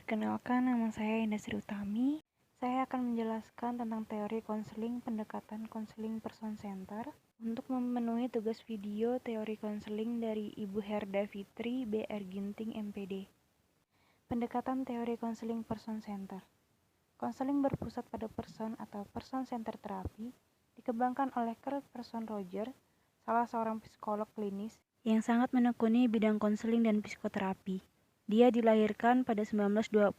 Perkenalkan, nama saya Indah Sri Utami. Saya akan menjelaskan tentang teori konseling pendekatan konseling person center untuk memenuhi tugas video teori konseling dari Ibu Herda Fitri BR Ginting MPD. Pendekatan teori konseling person center. Konseling berpusat pada person atau person center terapi dikembangkan oleh Carl Person Rogers, salah seorang psikolog klinis yang sangat menekuni bidang konseling dan psikoterapi. Dia dilahirkan pada 1920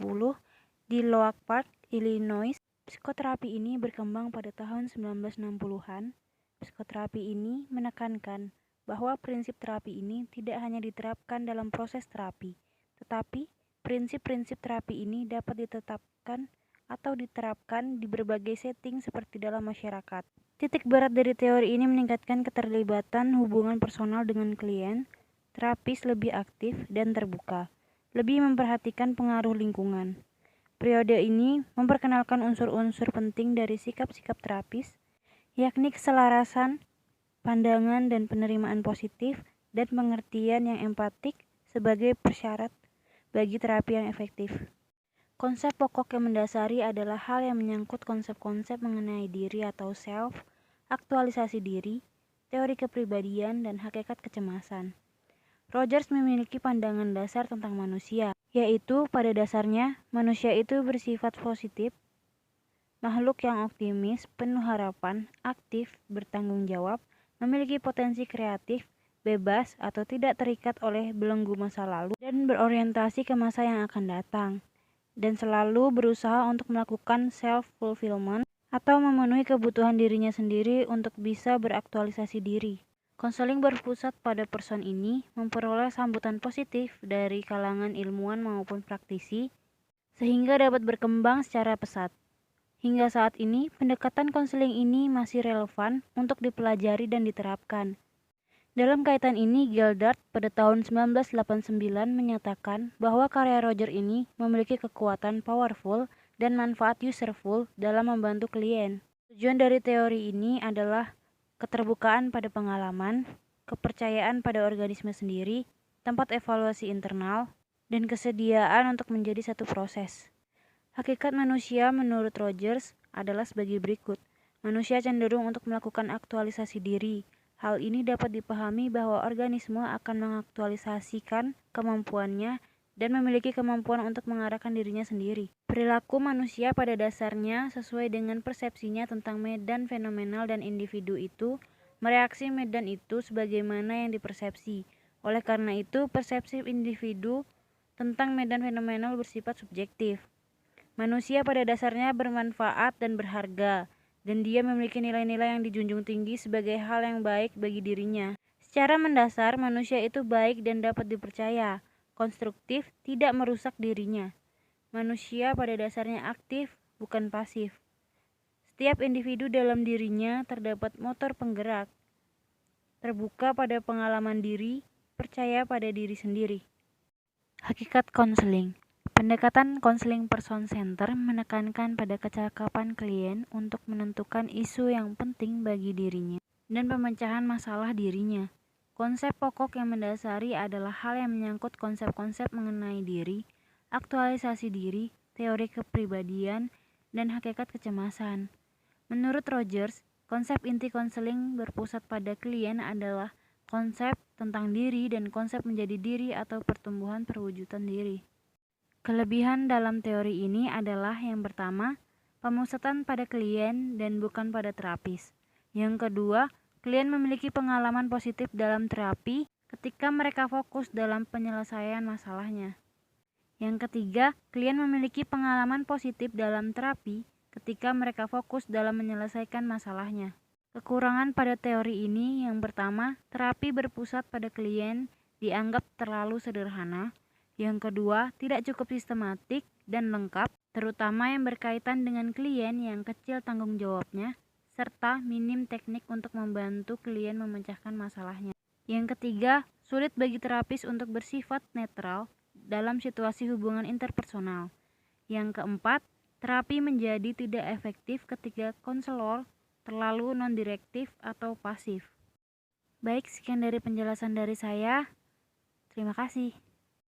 di Loak Park, Illinois. Psikoterapi ini berkembang pada tahun 1960-an. Psikoterapi ini menekankan bahwa prinsip terapi ini tidak hanya diterapkan dalam proses terapi, tetapi prinsip-prinsip terapi ini dapat ditetapkan atau diterapkan di berbagai setting seperti dalam masyarakat. Titik berat dari teori ini meningkatkan keterlibatan hubungan personal dengan klien, terapis lebih aktif dan terbuka, lebih memperhatikan pengaruh lingkungan. Periode ini memperkenalkan unsur-unsur penting dari sikap-sikap terapis, yakni keselarasan, pandangan dan penerimaan positif, dan pengertian yang empatik sebagai persyarat bagi terapi yang efektif. Konsep pokok yang mendasari adalah hal yang menyangkut konsep-konsep mengenai diri atau self, aktualisasi diri, teori kepribadian, dan hakikat kecemasan. Rogers memiliki pandangan dasar tentang manusia, yaitu pada dasarnya manusia itu bersifat positif, makhluk yang optimis, penuh harapan, aktif, bertanggung jawab, memiliki potensi kreatif, bebas atau tidak terikat oleh belenggu masa lalu, dan berorientasi ke masa yang akan datang, dan selalu berusaha untuk melakukan self-fulfillment atau memenuhi kebutuhan dirinya sendiri untuk bisa beraktualisasi diri. Konseling berpusat pada person ini memperoleh sambutan positif dari kalangan ilmuwan maupun praktisi, sehingga dapat berkembang secara pesat. Hingga saat ini, pendekatan konseling ini masih relevan untuk dipelajari dan diterapkan. Dalam kaitan ini, Gildart pada tahun 1989 menyatakan bahwa karya Roger ini memiliki kekuatan powerful dan manfaat userful dalam membantu klien. Tujuan dari teori ini adalah keterbukaan pada pengalaman, kepercayaan pada organisme sendiri, tempat evaluasi internal, dan kesediaan untuk menjadi satu proses. Hakikat manusia menurut Rogers adalah sebagai berikut. Manusia cenderung untuk melakukan aktualisasi diri. Hal ini dapat dipahami bahwa organisme akan mengaktualisasikan kemampuannya dan memiliki kemampuan untuk mengarahkan dirinya sendiri. Perilaku manusia pada dasarnya sesuai dengan persepsinya tentang medan fenomenal dan individu itu mereaksi medan itu sebagaimana yang dipersepsi. Oleh karena itu, persepsi individu tentang medan fenomenal bersifat subjektif. Manusia pada dasarnya bermanfaat dan berharga, dan dia memiliki nilai-nilai yang dijunjung tinggi sebagai hal yang baik bagi dirinya. Secara mendasar, manusia itu baik dan dapat dipercaya, konstruktif, tidak merusak dirinya. Manusia pada dasarnya aktif, bukan pasif. Setiap individu dalam dirinya terdapat motor penggerak, terbuka pada pengalaman diri, percaya pada diri sendiri. Hakikat konseling. Pendekatan konseling person center menekankan pada kecakapan klien untuk menentukan isu yang penting bagi dirinya dan pemecahan masalah dirinya. Konsep pokok yang mendasari adalah hal yang menyangkut konsep-konsep mengenai diri, aktualisasi diri, teori kepribadian, dan hakikat kecemasan. Menurut Rogers, konsep inti konseling berpusat pada klien adalah konsep tentang diri dan konsep menjadi diri atau pertumbuhan perwujudan diri. Kelebihan dalam teori ini adalah yang pertama, pemusatan pada klien dan bukan pada terapis. Yang kedua, klien memiliki pengalaman positif dalam terapi ketika mereka fokus dalam penyelesaian masalahnya. Yang ketiga, klien memiliki pengalaman positif dalam terapi ketika mereka fokus dalam menyelesaikan masalahnya. Kekurangan pada teori ini yang pertama, terapi berpusat pada klien dianggap terlalu sederhana. Yang kedua, tidak cukup sistematik dan lengkap, terutama yang berkaitan dengan klien yang kecil tanggung jawabnya, serta minim teknik untuk membantu klien memecahkan masalahnya. Yang ketiga, sulit bagi terapis untuk bersifat netral dalam situasi hubungan interpersonal. Yang keempat, terapi menjadi tidak efektif ketika konselor terlalu non-direktif atau pasif. Baik, sekian dari penjelasan dari saya. Terima kasih.